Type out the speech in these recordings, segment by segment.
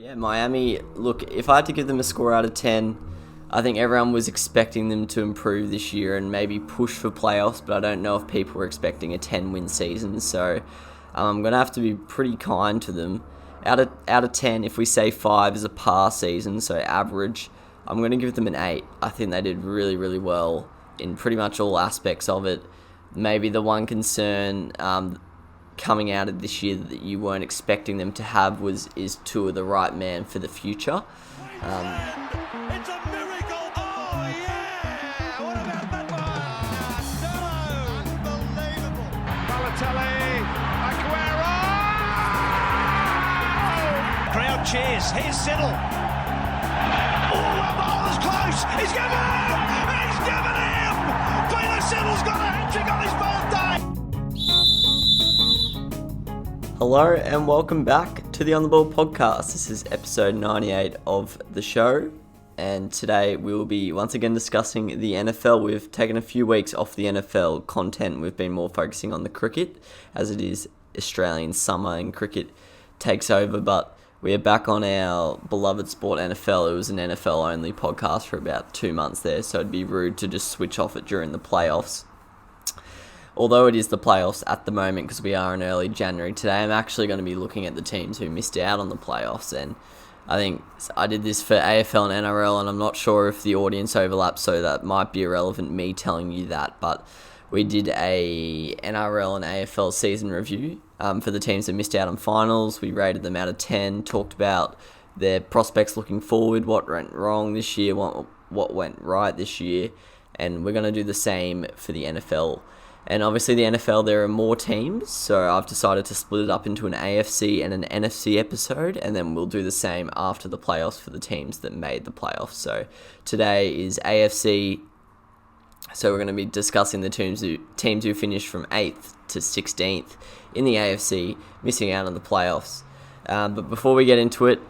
Yeah, Miami, look, if I had to give them a score out of 10, I think everyone was expecting them to improve this year and maybe push for playoffs, but I don't know if people were expecting a 10-win season, so I'm going to have to be pretty kind to them. Out of 10, if we say 5 is a par season, so average, I'm going to give them an 8. I think they did really, really well in pretty much all aspects of it. Maybe the one concern coming out of this year that you weren't expecting them to have is Tua the right man for the future. It's a miracle! Oh yeah! What about that one? No! Unbelievable! Balotelli, Aguero! Crowd cheers. Here's Siddle. Oh, the ball is close. He's given him. He's given him. Peter Siddle's got a hat-trick on his birthday. Hello and welcome back to the On The Ball podcast. This is episode 98 of the show, and today we will be once again discussing the NFL. We've taken a few weeks off the NFL content. We've been more focusing on the cricket, as it is Australian summer and cricket takes over, but we are back on our beloved sport NFL. It was an NFL only podcast for about 2 months there, so it'd be rude to just switch off it during the playoffs. Although it is the playoffs at the moment because we are in early January, today I'm actually going to be looking at the teams who missed out on the playoffs. And I think I did this for AFL and NRL, and I'm not sure if the audience overlaps, so that might be irrelevant me telling you that. But we did a NRL and AFL season review for the teams that missed out on finals. We rated them out of 10, talked about their prospects looking forward, what went wrong this year, what went right this year. And we're going to do the same for the NFL. And obviously the NFL, there are more teams, so I've decided to split it up into an AFC and an NFC episode, and then we'll do the same after the playoffs for the teams that made the playoffs. So today is AFC, so we're going to be discussing the teams who finished from 8th to 16th in the AFC, missing out on the playoffs. But before we get into it,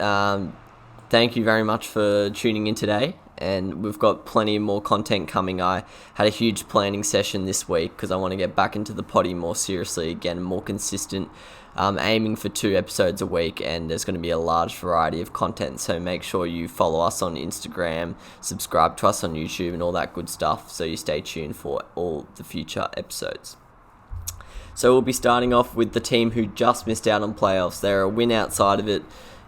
thank you very much for tuning in today. And we've got plenty more content coming. I had a huge planning session this week because I want to get back into the potty more seriously again, more consistent, aiming for 2 episodes a week, and there's going to be a large variety of content, so make sure you follow us on Instagram, subscribe to us on YouTube and all that good stuff, so you stay tuned for all the future episodes. So we'll be starting off with the team who just missed out on playoffs. They're a win outside of it.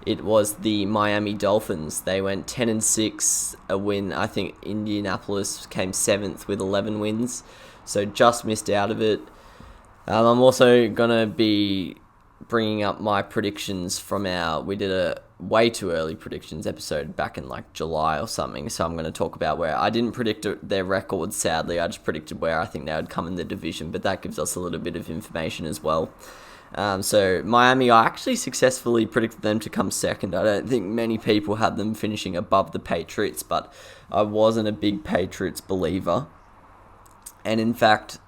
It was the Miami Dolphins. They went 10-6, a win. I think Indianapolis came 7th with 11 wins, so just missed out of it. I'm also going to be bringing up my predictions from we did a way too early predictions episode back in like July or something, so I'm going to talk about where I didn't predict their record, sadly. I just predicted where I think they would come in the division, but that gives us a little bit of information as well. So Miami, I actually successfully predicted them to come second. I don't think many people had them finishing above the Patriots, but I wasn't a big Patriots believer. And in fact,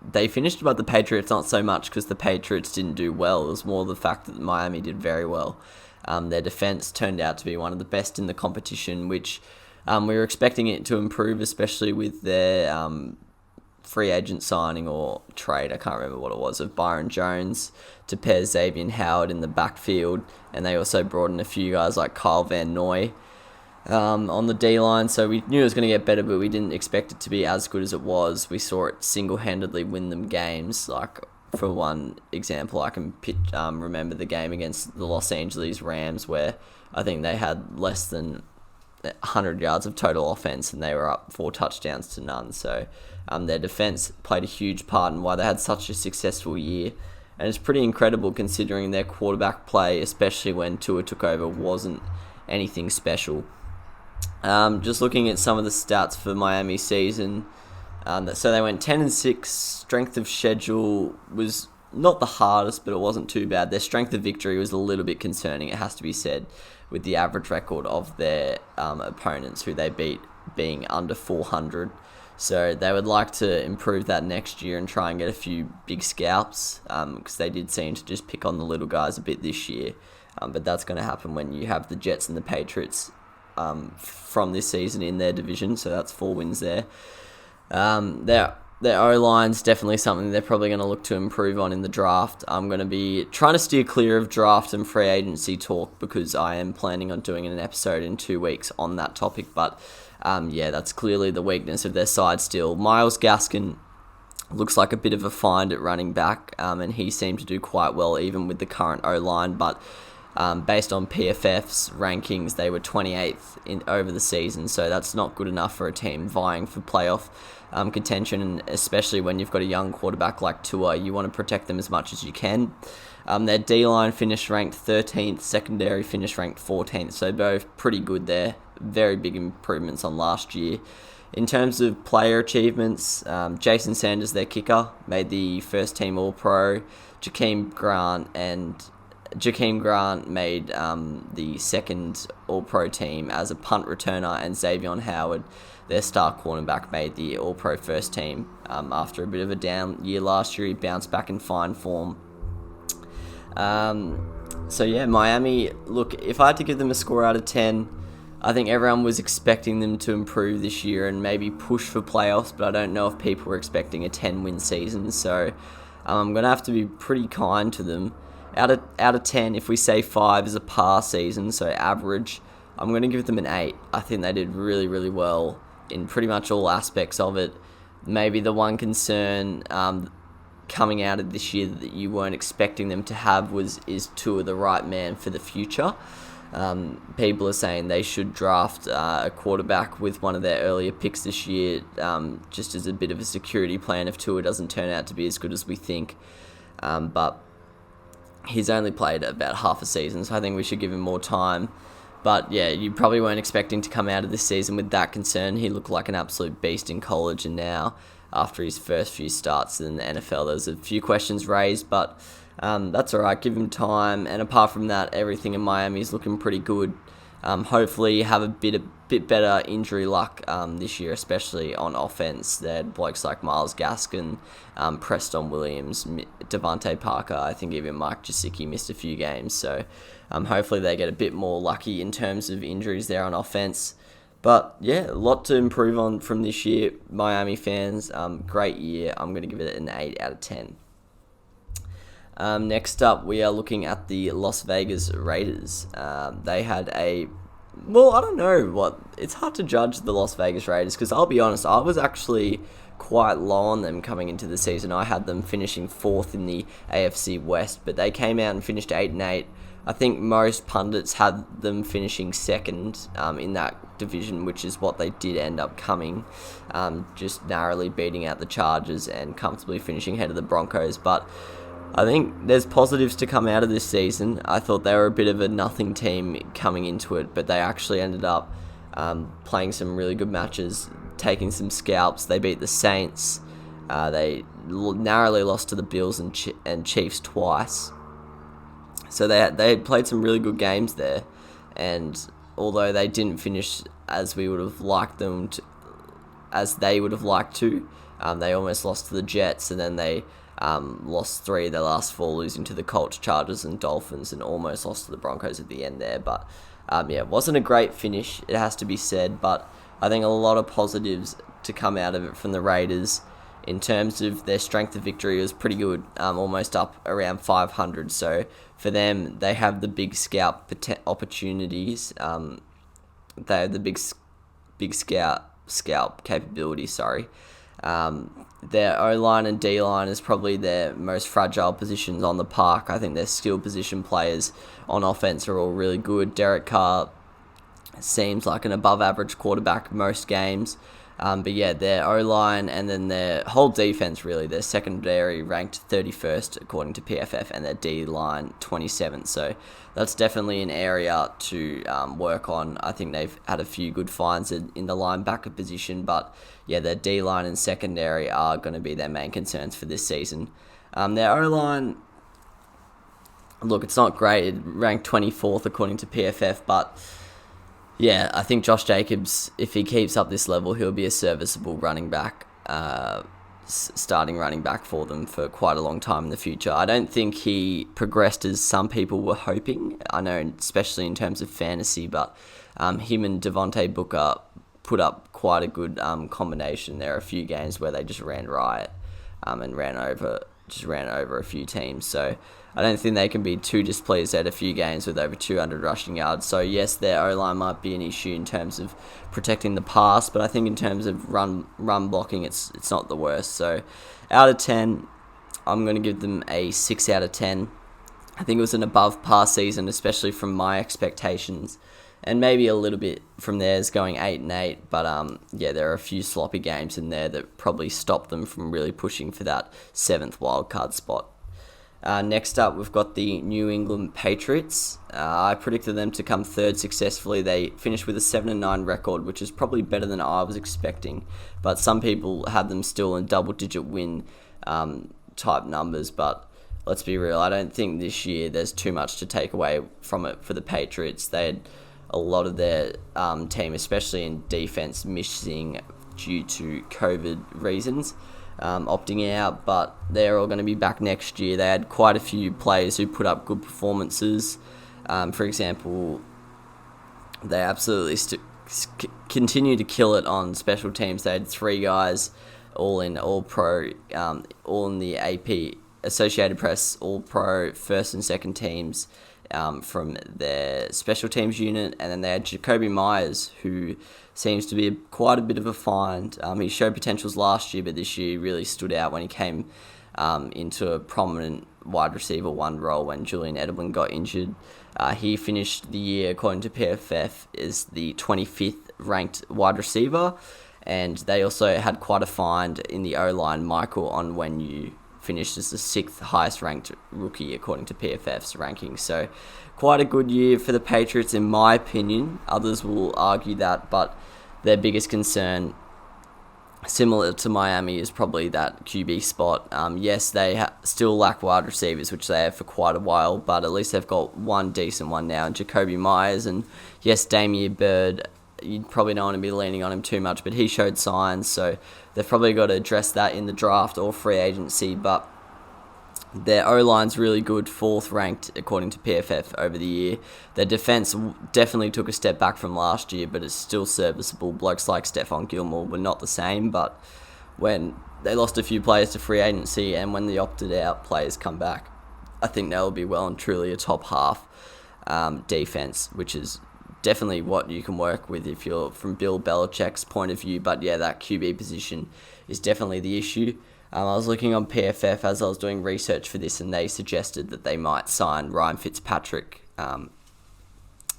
they finished above the Patriots not so much because the Patriots didn't do well. It was more the fact that Miami did very well. Their defense turned out to be one of the best in the competition, which we were expecting it to improve, especially with their free agent signing or trade, I can't remember what it was, of Byron Jones to pair Xavier Howard in the backfield, and they also brought in a few guys like Kyle Van Noy on the D-line, so we knew it was going to get better, but we didn't expect it to be as good as it was. We saw it single-handedly win them games. Like, for one example, I can remember the game against the Los Angeles Rams where I think they had less than 100 yards of total offense and they were up 4 touchdowns to none. So their defense played a huge part in why they had such a successful year. And it's pretty incredible considering their quarterback play, especially when Tua took over, wasn't anything special. Just looking at some of the stats for Miami season. So they went 10-6. Strength of schedule was not the hardest, but it wasn't too bad. Their strength of victory was a little bit concerning, it has to be said, with the average record of their opponents who they beat being under 400. So they would like to improve that next year and try and get a few big scalps, because they did seem to just pick on the little guys a bit this year. But that's going to happen when you have the Jets and the Patriots from this season in their division. So that's 4 wins there. Their their O-line's definitely something they're probably going to look to improve on in the draft. I'm going to be trying to steer clear of draft and free agency talk because I am planning on doing an episode in 2 weeks on that topic. But that's clearly the weakness of their side still. Myles Gaskin looks like a bit of a find at running back, and he seemed to do quite well even with the current O-line. But based on PFF's rankings, they were 28th over the season, so that's not good enough for a team vying for playoff contention, and especially when you've got a young quarterback like Tua, you want to protect them as much as you can. Their D-line finished ranked 13th, secondary finished ranked 14th, so both pretty good there. Very big improvements on last year. In terms of player achievements, Jason Sanders, their kicker, made the first team All-Pro. Jakeem Grant made the second All-Pro team as a punt returner, and Xavier Howard, their star cornerback, made the All-Pro first team. After a bit of a down year last year, he bounced back in fine form. Miami, look, if I had to give them a score out of 10, I think everyone was expecting them to improve this year and maybe push for playoffs, but I don't know if people were expecting a 10-win season, so I'm going to have to be pretty kind to them. Out of 10, if we say 5 is a par season, so average, I'm going to give them an 8. I think they did really, really well in pretty much all aspects of it. Maybe the one concern coming out of this year that you weren't expecting them to have is Tua the right man for the future. People are saying they should draft a quarterback with one of their earlier picks this year, just as a bit of a security plan if Tua doesn't turn out to be as good as we think. But he's only played about half a season, so I think we should give him more time. But yeah, you probably weren't expecting to come out of this season with that concern. He looked like an absolute beast in college, and now, after his first few starts in the NFL, there's a few questions raised, but that's alright, give him time. And apart from that, everything in Miami is looking pretty good. Hopefully have a bit better injury luck this year, especially on offense. They had blokes like Myles Gaskin, Preston Williams, Devontae Parker. I think even Mike Gesicki missed a few games. So hopefully they get a bit more lucky in terms of injuries there on offense. But yeah, a lot to improve on from this year. Miami fans, great year. I'm going to give it an 8 out of 10. Next up, we are looking at the Las Vegas Raiders. They had it's hard to judge the Las Vegas Raiders because I'll be honest, I was actually quite low on them coming into the season. I had them finishing 4th in the AFC West, but they came out and finished 8-8. I think most pundits had them finishing 2nd in that division, which is what they did end up coming, just narrowly beating out the Chargers and comfortably finishing ahead of the Broncos. But I think there's positives to come out of this season. I thought they were a bit of a nothing team coming into it, but they actually ended up playing some really good matches, taking some scalps. They beat the Saints. They narrowly lost to the Bills and Chiefs twice. So they had played some really good games there, and although they didn't finish as we would have liked them to, as they would have liked to, they almost lost to the Jets, and then they lost 3 of their last 4, losing to the Colts, Chargers, and Dolphins, and almost lost to the Broncos at the end there. But it wasn't a great finish, it has to be said, but I think a lot of positives to come out of it from the Raiders. In terms of their strength of victory, it was pretty good, almost up around 500. So for them, they have the big scalp opportunities. They have the big scalp capability. Their O-line and D-line is probably their most fragile positions on the park. I think their skill position players on offense are all really good. Derek Carr seems like an above-average quarterback most games. But yeah, their O-line and then their whole defense, really, their secondary ranked 31st according to PFF, and their D-line 27th. So that's definitely an area to work on. I think they've had a few good finds in the linebacker position, but yeah, their D-line and secondary are going to be their main concerns for this season. Their O-line, look, it's not great. It ranked 24th according to PFF, but yeah, I think Josh Jacobs, if he keeps up this level, he'll be a serviceable running back, starting running back for them for quite a long time in the future. I don't think he progressed as some people were hoping. I know, especially in terms of fantasy, but him and Devontae Booker put up quite a good combination. There are a few games where they just ran riot and ran over a few teams. So I don't think they can be too displeased at a few games with over 200 rushing yards. So yes, their O-line might be an issue in terms of protecting the pass, but I think in terms of run blocking, it's not the worst. So out of 10, I'm going to give them a 6 out of 10. I think it was an above par season, especially from my expectations, and maybe a little bit from theirs, going 8-8. But there are a few sloppy games in there that probably stopped them from really pushing for that 7th wildcard spot. Next up, we've got the New England Patriots. I predicted them to come third successfully. They finished with a 7-9 record, which is probably better than I was expecting. But some people had them still in double-digit win type numbers. But let's be real, I don't think this year there's too much to take away from it for the Patriots. They had a lot of their team, especially in defense, missing due to COVID reasons, opting out, but they're all going to be back next year. They had quite a few players who put up good performances. For example, they absolutely continue to kill it on special teams. They had 3 guys all in All-Pro, all in the AP, Associated Press All-Pro first and second teams from their special teams unit. And then they had Jacoby Myers, who seems to be quite a bit of a find. He showed potentials last year, but this year really stood out when he came into a prominent wide receiver 1 role when Julian Edelman got injured. He finished the year, according to PFF, as the 25th ranked wide receiver, and they also had quite a find in the O-line. Michael Onwenu finished as the 6th highest ranked rookie according to PFF's rankings. So quite a good year for the Patriots in my opinion. Others will argue that, but their biggest concern, similar to Miami, is probably that QB spot. Yes, they still lack wide receivers, which they have for quite a while, but at least they've got one decent one now, Jacoby Myers. And yes, Damian Byrd, you probably don't want to be leaning on him too much, but he showed signs, so they've probably got to address that in the draft or free agency. But their O-line's really good, 4th ranked according to PFF over the year. Their defense definitely took a step back from last year, but it's still serviceable. Blokes like Stephon Gilmore were not the same, but when they lost a few players to free agency and when the opted out players come back, I think they'll be well and truly a top half defense, which is definitely what you can work with if you're from Bill Belichick's point of view. But yeah, that QB position is definitely the issue. I was looking on PFF as I was doing research for this, and they suggested that they might sign Ryan Fitzpatrick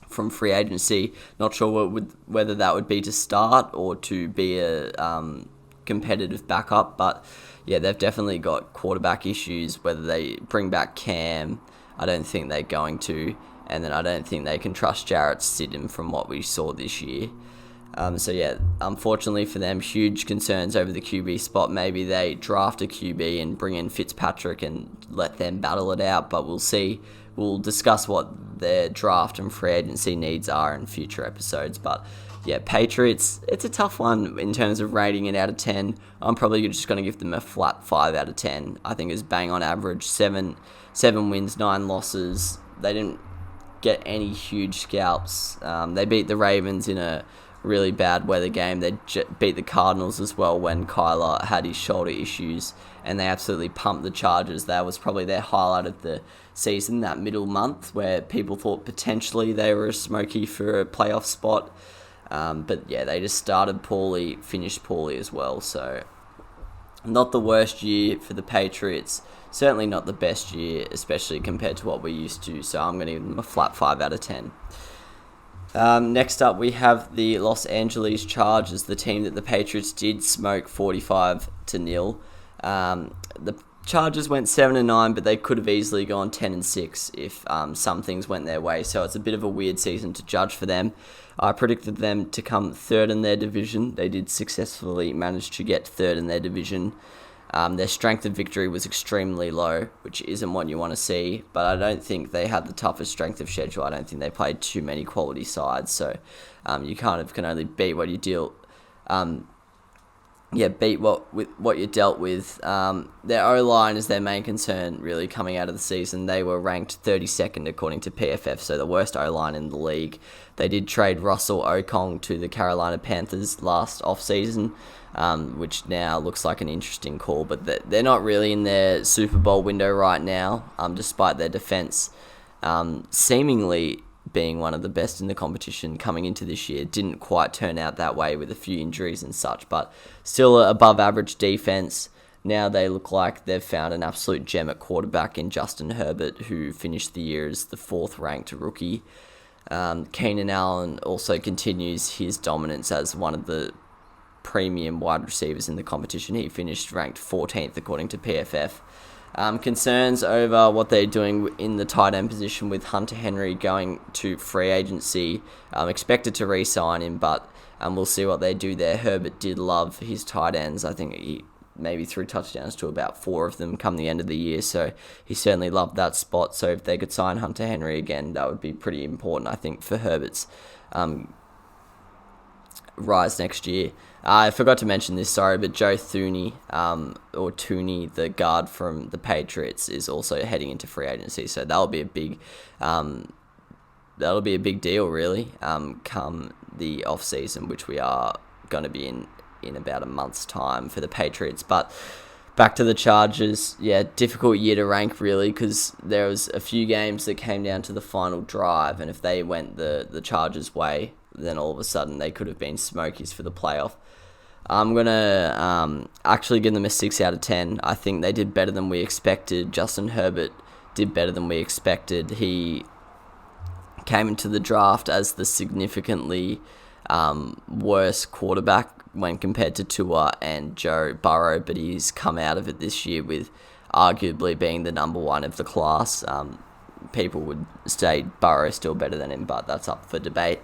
from free agency. Not sure whether that would be to start or to be a competitive backup, but yeah, they've definitely got quarterback issues. Whether they bring back Cam, I don't think they're going to. And then I don't think they can trust Jarrett Stidham from what we saw this year. So yeah, unfortunately for them, huge concerns over the QB spot. Maybe they draft a QB and bring in Fitzpatrick and let them battle it out, but we'll see. We'll discuss what their draft and free agency needs are in future episodes. But yeah, Patriots, it's a tough one in terms of rating it out of 10. I'm probably just going to give them a flat 5 out of 10. I think it's bang on average. 7 wins, 9 losses. They didn't get any huge scalps. They beat the Ravens in a really bad weather game. They beat the Cardinals as well when Kyler had his shoulder issues, and they absolutely pumped the Chargers. That was probably their highlight of the season, that middle month where people thought potentially they were a smoky for a playoff spot. But yeah, they just started poorly, finished poorly as well. So not the worst year for the Patriots. Certainly not the best year, especially compared to what we're used to. So I'm going to give them a flat 5 out of 10. Next up, we have the Los Angeles Chargers, the team that the Patriots did smoke 45-0. The Chargers went 7-9, but they could have easily gone 10-6 if some things went their way. So it's a bit of a weird season to judge for them. I predicted them to come 3rd in their division. They did successfully manage to get 3rd in their division. Their strength of victory was extremely low, which isn't what you want to see, but I don't think they had the toughest strength of schedule. I don't think they played too many quality sides, so you kind of can only beat what you deal. beat what you dealt with. Their O-line is their main concern, really, coming out of the season. They were ranked 32nd according to PFF, so the worst O-line in the league. They did trade Russell Okong to the Carolina Panthers last off-season, which now looks like an interesting call, but they're not really in their Super Bowl window right now, despite their defense seemingly being one of the best in the competition coming into this year. Didn't quite turn out that way with a few injuries and such, but still above average defense. Now they look like they've found an absolute gem at quarterback in Justin Herbert, who finished the year as the 4th ranked rookie. Keenan Allen also continues his dominance as one of the premium wide receivers in the competition. He finished ranked 14th according to PFF. Concerns over what they're doing in the tight end position with Hunter Henry going to free agency. Expected to re-sign him, but we'll see what they do there. Herbert did love his tight ends. I think he maybe threw touchdowns to about 4 of them come the end of the year, so he certainly loved that spot. So if they could sign Hunter Henry again, that would be pretty important, I think, for Herbert's rise next year. I forgot to mention this, sorry, but Joe Thuney, or Tooney, the guard from the Patriots, is also heading into free agency. So that'll be a big deal, really, come the off season, which we are going to be in about a month's time for the Patriots. But back to the Chargers, difficult year to rank, really, because there was a few games that came down to the final drive, and if they went the Chargers' way, then all of a sudden they could have been Smokies for the playoff. I'm going to actually give them a 6 out of 10. I think they did better than we expected. Justin Herbert did better than we expected. He came into the draft as the significantly worse quarterback when compared to Tua and Joe Burrow, but he's come out of it this year with arguably being the number 1 of the class. People would say Burrow's still better than him, but that's up for debate.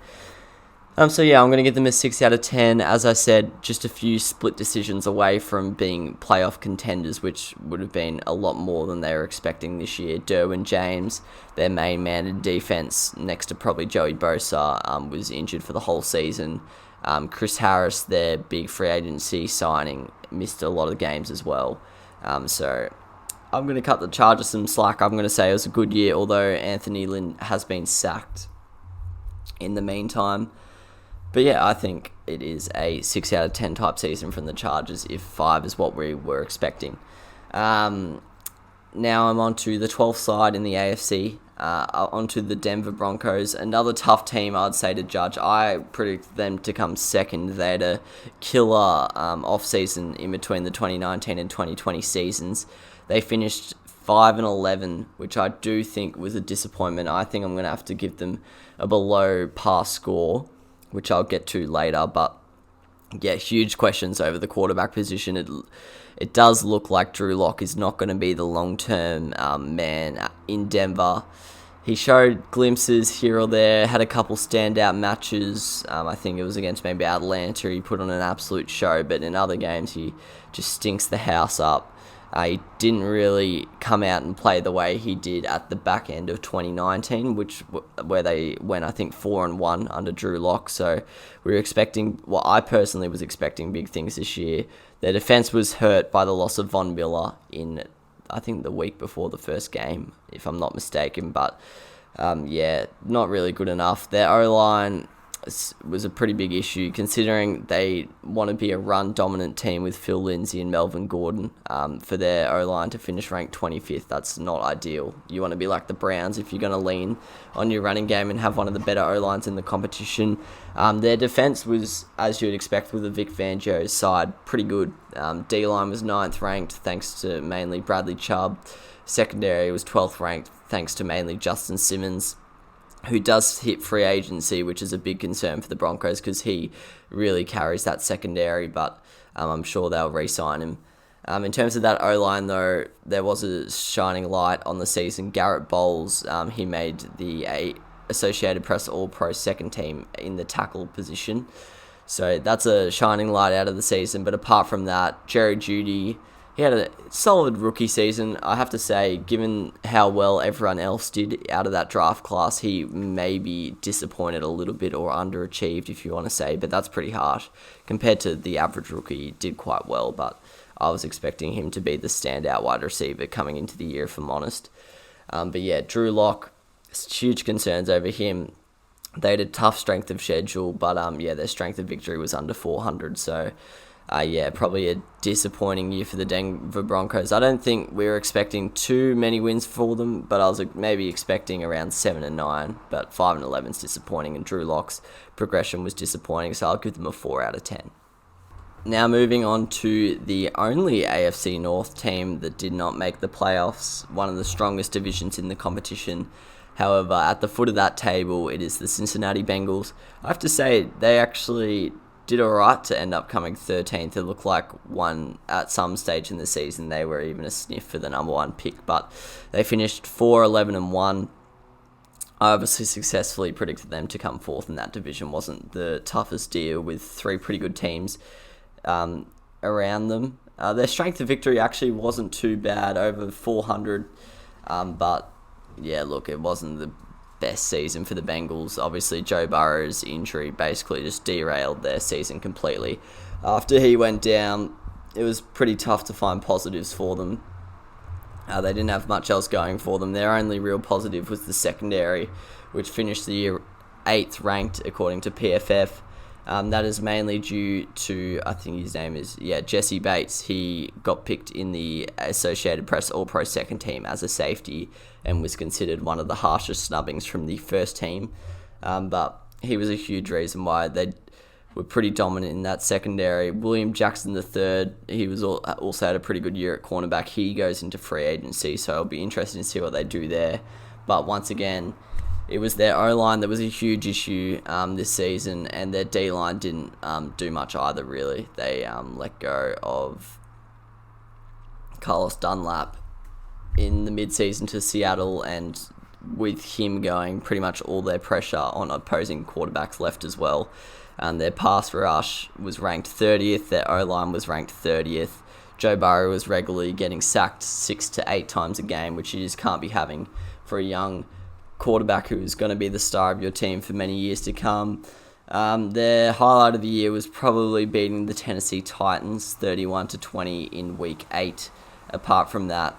I'm going to give them a 6 out of 10. As I said, just a few split decisions away from being playoff contenders, which would have been a lot more than they were expecting this year. Derwin James, their main man in defense, next to probably Joey Bosa, was injured for the whole season. Chris Harris, their big free agency signing, missed a lot of games as well. So I'm going to cut the Chargers some slack. I'm going to say it was a good year, although Anthony Lynn has been sacked in the meantime. But I think it is a 6 out of 10 type season from the Chargers, if 5 is what we were expecting. Now I'm on to the 12th side in the AFC, onto the Denver Broncos. Another tough team, I'd say, to judge. I predict them to come second. They had a killer off-season in between the 2019 and 2020 seasons. They finished 5-11, which I do think was a disappointment. I think I'm going to have to give them a below par score, which I'll get to later, but huge questions over the quarterback position. It does look like Drew Lock is not going to be the long-term man in Denver. He showed glimpses here or there, had a couple standout matches. I think it was against maybe Atlanta. He put on an absolute show, but in other games he just stinks the house up. He didn't really come out and play the way he did at the back end of 2019, where they went, I think, 4-1 under Drew Lock. So we were expecting, I personally was expecting big things this year. Their defense was hurt by the loss of Von Miller in, I think, the week before the first game, if I'm not mistaken. But not really good enough. Their O-line was a pretty big issue, considering they want to be a run-dominant team with Phil Lindsay and Melvin Gordon. For their O-line to finish ranked 25th, that's not ideal. You want to be like the Browns if you're going to lean on your running game and have one of the better O-lines in the competition. Their defense was, as you'd expect with the Vic Fangio's side, pretty good. D-line was 9th ranked, thanks to mainly Bradley Chubb. Secondary was 12th ranked, thanks to mainly Justin Simmons, who does hit free agency, which is a big concern for the Broncos because he really carries that secondary, but I'm sure they'll re-sign him. In terms of that O-line, though, there was a shining light on the season. Garrett Bowles, he made the Associated Press All-Pro second team in the tackle position. So that's a shining light out of the season. But apart from that, Jerry Jeudy, he had a solid rookie season. I have to say, given how well everyone else did out of that draft class, he may be disappointed a little bit or underachieved, if you want to say, but that's pretty harsh. Compared to the average rookie, he did quite well, but I was expecting him to be the standout wide receiver coming into the year, if I'm honest. But yeah, Drew Lock, huge concerns over him. They had a tough strength of schedule, but their strength of victory was under 400, so probably a disappointing year for the Denver Broncos. I don't think we were expecting too many wins for them, but I was maybe expecting around 7-9, but 5-11 is disappointing, and Drew Lock's progression was disappointing, so I'll give them a 4 out of 10. Now moving on to the only AFC North team that did not make the playoffs, one of the strongest divisions in the competition. However, at the foot of that table, it is the Cincinnati Bengals. I have to say, they actually did alright to end up coming 13th. It looked like at some stage in the season they were even a sniff for the number 1 pick, but they finished 4-11-1. I obviously successfully predicted them to come 4th in that division. Wasn't the toughest deal with 3 pretty good teams around them. Their strength of victory actually wasn't too bad, over 400, but yeah, look, it wasn't the best season for the Bengals. Obviously, Joe Burrow's injury basically just derailed their season completely. After he went down, it was pretty tough to find positives for them. They didn't have much else going for them. Their only real positive was the secondary, which finished the year 8th ranked according to PFF. That is mainly due to, I think his name is, Jesse Bates. He got picked in the Associated Press All-Pro second team as a safety and was considered one of the harshest snubbings from the first team. But he was a huge reason why they were pretty dominant in that secondary. William Jackson III, he was also had a pretty good year at cornerback. He goes into free agency, so it'll be interesting to see what they do there. But once again, it was their O-line that was a huge issue this season, and their D-line didn't do much either, really. They let go of Carlos Dunlap in the mid-season to Seattle, and with him going, pretty much all their pressure on opposing quarterbacks left as well. Their pass rush was ranked 30th, their O-line was ranked 30th. Joe Burrow was regularly getting sacked 6 to 8 times a game, which you just can't be having for a young quarterback who is going to be the star of your team for many years to come. Their highlight of the year was probably beating the Tennessee Titans 31-20 in Week 8. Apart from that,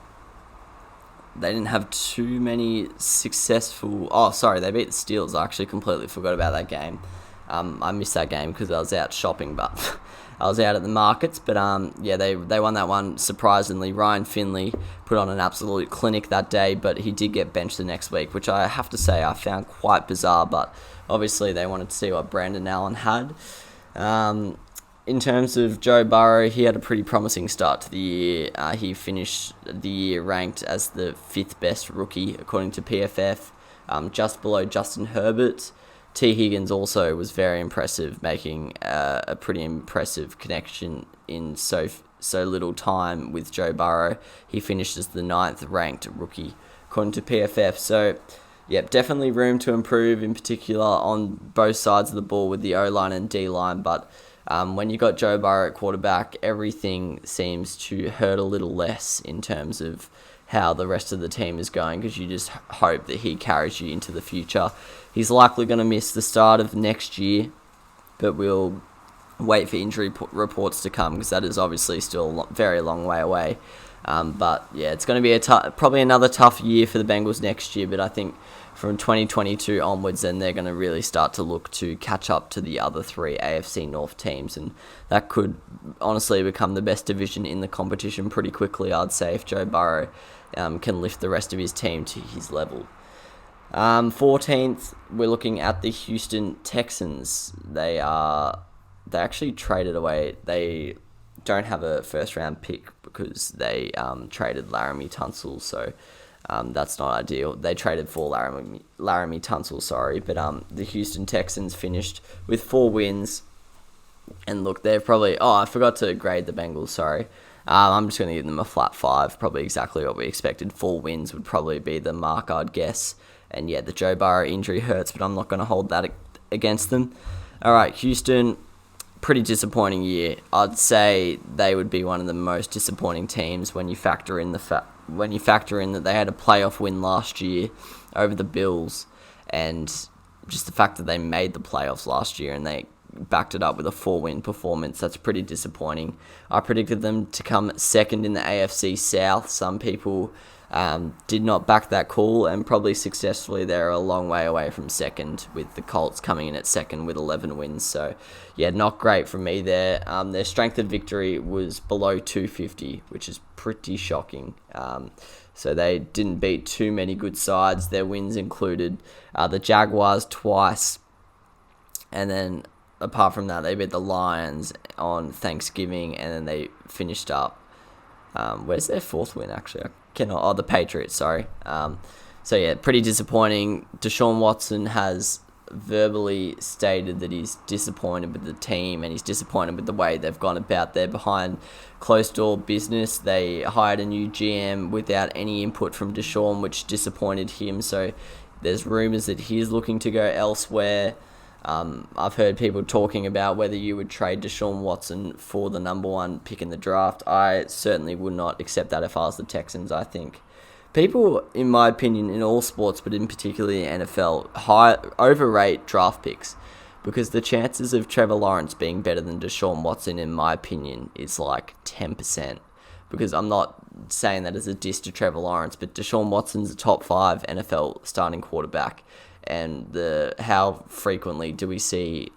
they didn't have too many successful... Oh, sorry, they beat the Steelers. I actually completely forgot about that game. I missed that game because I was out shopping, but I was out at the markets. But they won that one surprisingly. Ryan Finley put on an absolute clinic that day, but he did get benched the next week, which I have to say I found quite bizarre. But obviously they wanted to see what Brandon Allen had. In terms of Joe Burrow, he had a pretty promising start to the year. He finished the year ranked as the 5th best rookie according to PFF, just below Justin Herbert. T. Higgins also was very impressive, making a pretty impressive connection in so little time with Joe Burrow. He finished as the 9th ranked rookie according to PFF. So, definitely room to improve, in particular on both sides of the ball with the O-line and D-line. But when you got Joe Burrow at quarterback, everything seems to hurt a little less in terms of how the rest of the team is going, because you just hope that he carries you into the future. He's likely going to miss the start of next year, but we'll wait for injury reports to come, because that is obviously still a very long way away. It's going to be probably another tough year for the Bengals next year, but I think from 2022 onwards, then they're going to really start to look to catch up to the other 3 AFC North teams, and that could honestly become the best division in the competition pretty quickly, I'd say, if Joe Burrow can lift the rest of his team to his level. 14th, we're looking at the Houston Texans. They actually traded away. They don't have a first round pick because they traded Laramie Tunsil, so that's not ideal. They traded for Laramie Tunsil, but the Houston Texans finished with 4 wins. And look, they've probably... Oh, I forgot to grade the Bengals, sorry. I'm just going to give them a flat 5, probably exactly what we expected. 4 wins would probably be the mark, I'd guess. And the Joe Burrow injury hurts, but I'm not going to hold that against them. All right, Houston, pretty disappointing year. I'd say they would be one of the most disappointing teams when you factor in that they had a playoff win last year over the Bills, and just the fact that they made the playoffs last year and they backed it up with a 4-win performance. That's pretty disappointing. I predicted them to come second in the AFC South. Some people did not back that call, and probably successfully they're a long way away from second, with the Colts coming in at second with 11 wins. So yeah, not great from me there. Their strength of victory was below 250, which is pretty shocking. So they didn't beat too many good sides. Their wins included the Jaguars twice, and then apart from that, they beat the Lions on Thanksgiving, and then they finished up. Where's their fourth win, actually? The Patriots, sorry. So yeah, pretty disappointing. Desean Watson has verbally stated that he's disappointed with the team, and he's disappointed with the way they've gone about their behind closed door business. They hired a new GM without any input from Desean, which disappointed him. So there's rumours that he's looking to go elsewhere. I've heard people talking about whether you would trade Desean Watson for the number 1 pick in the draft. I certainly would not accept that if I was the Texans. I think people, in my opinion, in all sports, but in particularly NFL, overrate draft picks, because the chances of Trevor Lawrence being better than Desean Watson, in my opinion, is like 10%. Because I'm not saying that as a diss to Trevor Lawrence, but Desean Watson's a top 5 NFL starting quarterback. And how frequently do we see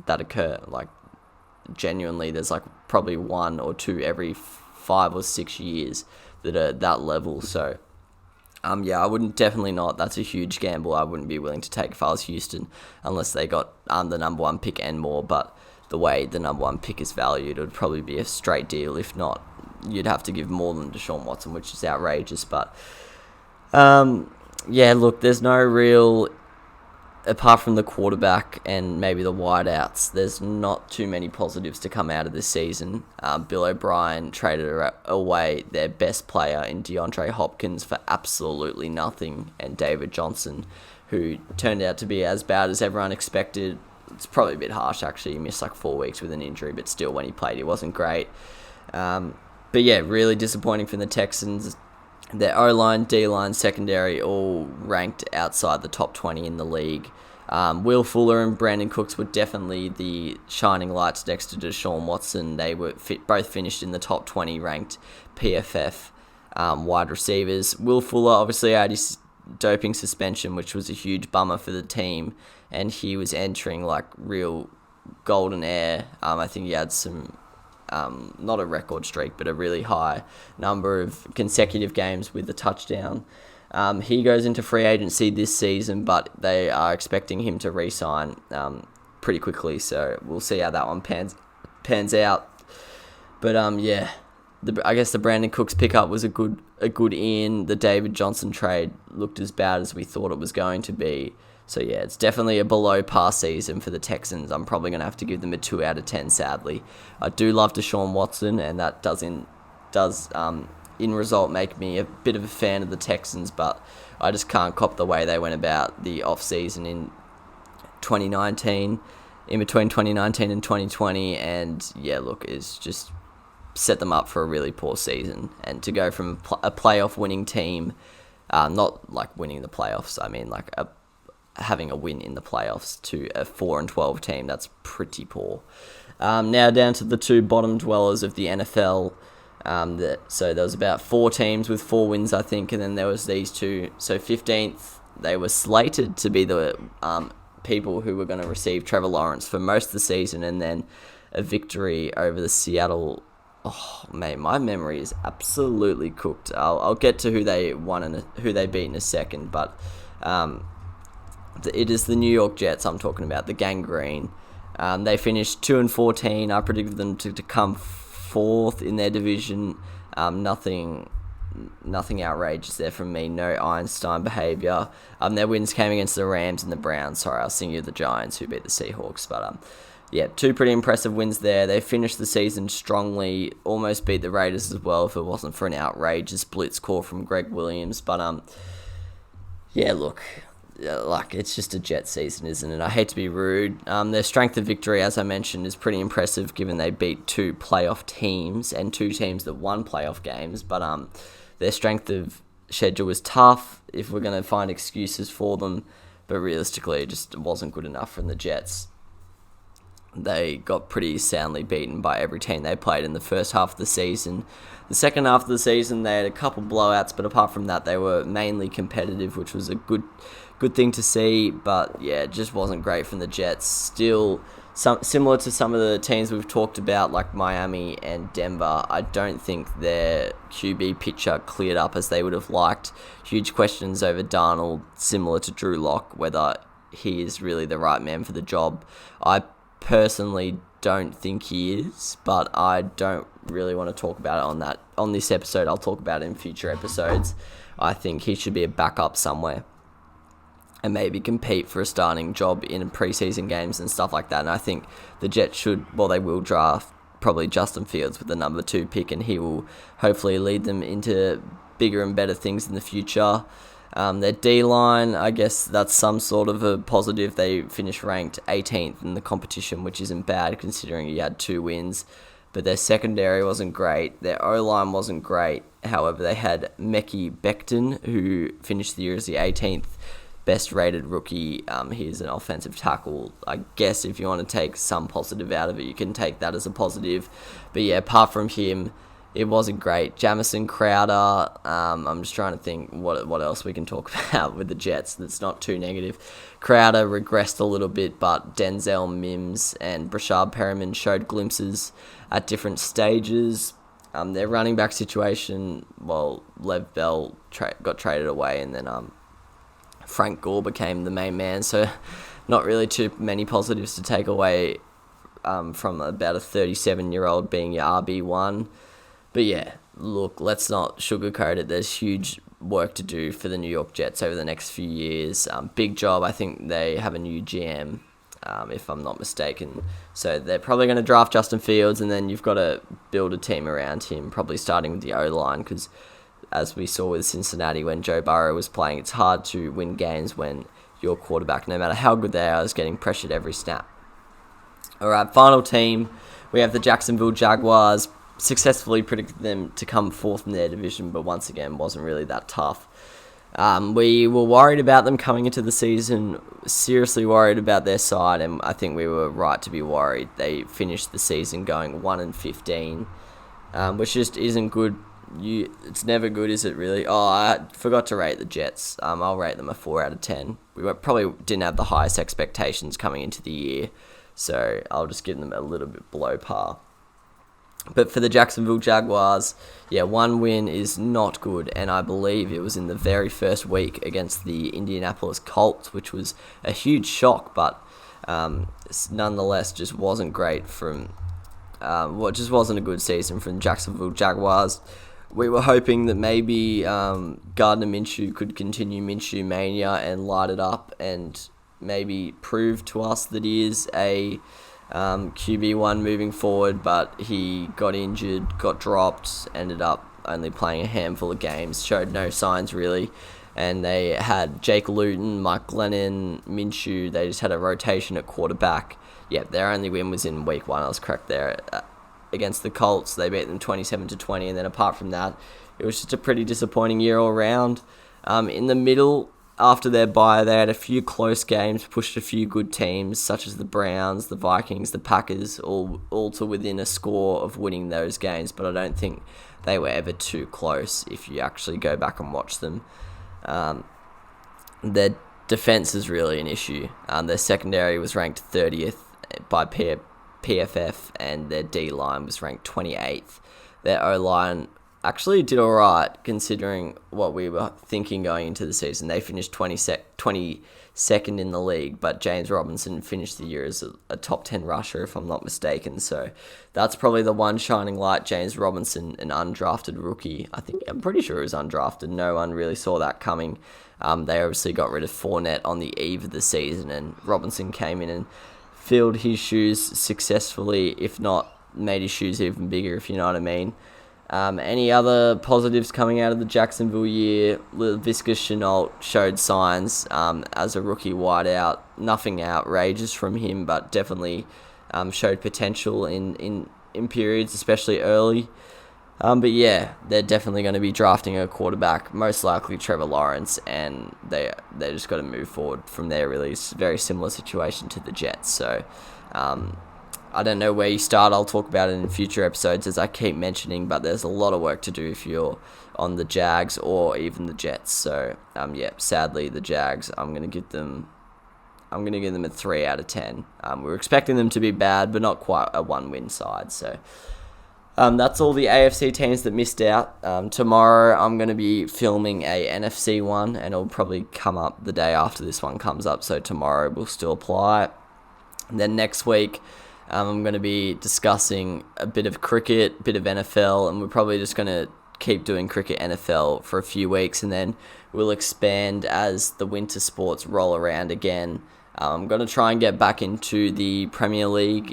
that occur? Like, genuinely, there's like probably 1 or 2 every 5 or 6 years that are that level. So, I wouldn't, definitely not. That's a huge gamble I wouldn't be willing to take if I was Houston, unless they got the number 1 pick and more. But the way the number 1 pick is valued, it would probably be a straight deal. If not, you'd have to give more than Desean Watson, which is outrageous. But, look, there's no real, apart from the quarterback and maybe the wideouts, there's not too many positives to come out of this season. Bill O'Brien traded away their best player in DeAndre Hopkins for absolutely nothing, and David Johnson, who turned out to be as bad as everyone expected. It's probably a bit harsh, actually. He missed like 4 weeks with an injury, but still, when he played, he wasn't great. Really disappointing from the Texans. Their O-line, D-line, secondary all ranked outside the top 20 in the league. Will Fuller and Brandon Cooks were definitely the shining lights next to Desean Watson. They were both finished in the top 20 ranked PFF wide receivers. Will Fuller obviously had his doping suspension, which was a huge bummer for the team, and he was entering like real golden air. I think he had some... not a record streak, but a really high number of consecutive games with a touchdown. He goes into free agency this season, but they are expecting him to re-sign pretty quickly, so we'll see how that one pans out. But I guess the Brandon Cooks pickup was a good in. The David Johnson trade looked as bad as we thought it was going to be. So yeah, it's definitely a below par season for the Texans. I'm probably going to have to give them a 2 out of 10, sadly. I do love Desean Watson, and that does in result make me a bit of a fan of the Texans, but I just can't cop the way they went about the off-season in 2019, in between 2019 and 2020, and it's just set them up for a really poor season. And to go from a playoff winning team, not like winning the playoffs, I mean like having a win in the playoffs, to a 4-12 team, that's pretty poor. Now down to the 2 bottom dwellers of the NFL. So there was about 4 teams with 4 wins, I think, and then there was these 2. So 15th, they were slated to be the people who were going to receive Trevor Lawrence for most of the season, and then a victory over the Seattle. Oh, mate, my memory is absolutely cooked. I'll get to who they won and who they beat in a second, but it is the New York Jets I'm talking about, the gangrene. They finished 2-14. I predicted them to come 4th in their division. Nothing outrageous there from me. No Einstein behaviour. Their wins came against the Rams and the Browns. Sorry, I was thinking of the Giants who beat the Seahawks. But 2 pretty impressive wins there. They finished the season strongly. Almost beat the Raiders as well if it wasn't for an outrageous blitz call from Greg Williams. But look, it's just a Jet season, isn't it? I hate to be rude. Their strength of victory, as I mentioned, is pretty impressive given they beat 2 playoff teams and 2 teams that won playoff games. But their strength of schedule was tough if we're going to find excuses for them. But realistically, it just wasn't good enough from the Jets. They got pretty soundly beaten by every team they played in the first half of the season. The second half of the season, they had a couple blowouts, but apart from that, they were mainly competitive, which was a good thing to see. But yeah, it just wasn't great from the Jets. Still, similar to some of the teams we've talked about, like Miami and Denver, I don't think their QB picture cleared up as they would have liked. Huge questions over Darnold, similar to Drew Lock, whether he is really the right man for the job. I personally don't think he is, but I don't really want to talk about it on this episode. I'll talk about it in future episodes. I think he should be a backup somewhere and maybe compete for a starting job in preseason games and stuff like that. And I think the Jets they will draft probably Justin Fields with the number 2 pick, and he will hopefully lead them into bigger and better things in the future. Their D-line, I guess that's some sort of a positive. They finished ranked 18th in the competition, which isn't bad considering he had 2 wins. But their secondary wasn't great. Their O-line wasn't great. However, they had Mekhi Becton, who finished the year as the 18th best-rated rookie. He is an offensive tackle. I guess if you want to take some positive out of it, you can take that as a positive. But yeah, apart from him, it wasn't great. Jamison Crowder, I'm just trying to think what else we can talk about with the Jets that's not too negative. Crowder regressed a little bit, but Denzel Mims and Brashad Perriman showed glimpses at different stages. Their running back situation, Lev Bell got traded away, and then Frank Gore became the main man, so not really too many positives to take away from about a 37-year-old being your RB1. But yeah, look, let's not sugarcoat it. There's huge work to do for the New York Jets over the next few years. Big job. I think they have a new GM, if I'm not mistaken. So they're probably going to draft Justin Fields, and then you've got to build a team around him, probably starting with the O-line, because as we saw with Cincinnati when Joe Burrow was playing, it's hard to win games when your quarterback, no matter how good they are, is getting pressured every snap. All right, final team. We have the Jacksonville Jaguars. Successfully predicted them to come 4th in their division, but once again, wasn't really that tough. We were worried about them coming into the season, seriously worried about their side, and I think we were right to be worried. They finished the season going 1-15, which just isn't good. It's never good, is it really? Oh, I forgot to rate the Jets. I'll rate them a 4 out of 10. We probably didn't have the highest expectations coming into the year, so I'll just give them a little bit below par. But for the Jacksonville Jaguars, yeah, 1 win is not good, and I believe it was in the very first week against the Indianapolis Colts, which was a huge shock, but nonetheless just wasn't great from, just wasn't a good season from Jacksonville Jaguars. We were hoping that maybe Gardner Minshew could continue Minshew Mania and light it up and maybe prove to us that he is a QB1 moving forward, but he got injured, got dropped, ended up only playing a handful of games, showed no signs really, and they had Jake Luton, Mike Glennon, Minshew. They just had a rotation at quarterback. Yeah, their only win was in week 1, I was correct there, against the Colts. They beat them 27-20, and then apart from that, it was just a pretty disappointing year all round. In the middle, after their bye, they had a few close games, pushed a few good teams, such as the Browns, the Vikings, the Packers, all to within a score of winning those games, but I don't think they were ever too close if you actually go back and watch them. Their defense is really an issue. Their secondary was ranked 30th by PFF, and their D-line was ranked 28th. Their O-line actually did alright considering what we were thinking going into the season. They finished 22nd in the league, but James Robinson finished the year as a top 10 rusher, if I'm not mistaken. So that's probably the one shining light. James Robinson, an undrafted rookie. I'm pretty sure he was undrafted. No one really saw that coming. They obviously got rid of Fournette on the eve of the season, and Robinson came in and filled his shoes successfully, if not made his shoes even bigger, if you know what I mean. Any other positives coming out of the Jacksonville year? Visca Chenault showed signs as a rookie wideout. Nothing outrageous from him, but definitely showed potential in periods, especially early. But yeah, they're definitely going to be drafting a quarterback, most likely Trevor Lawrence, and they just got to move forward from there, really. It's a very similar situation to the Jets. So I don't know where you start. I'll talk about it in future episodes, as I keep mentioning, but there's a lot of work to do if you're on the Jags or even the Jets. So sadly, the Jags, I'm going to give them a 3 out of 10. We're expecting them to be bad, but not quite a 1-win side. So that's all the AFC teams that missed out. Tomorrow I'm going to be filming a NFC one, and it'll probably come up the day after this one comes up. So tomorrow will still apply. And then next week, I'm going to be discussing a bit of cricket, a bit of NFL, and we're probably just going to keep doing cricket NFL for a few weeks, and then we'll expand as the winter sports roll around again. I'm going to try and get back into the Premier League,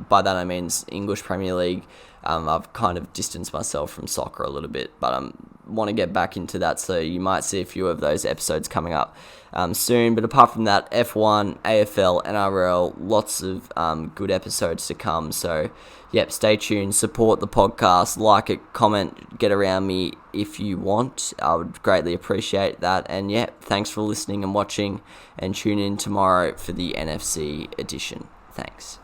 by that I mean English Premier League. I've kind of distanced myself from soccer a little bit, but I want to get back into that, so you might see a few of those episodes coming up soon. But apart from that, F1, AFL, NRL, lots of good episodes to come. So stay tuned, support the podcast, like it, comment, get around me if you want. I would greatly appreciate that. And thanks for listening and watching, and tune in tomorrow for the NFC edition. Thanks.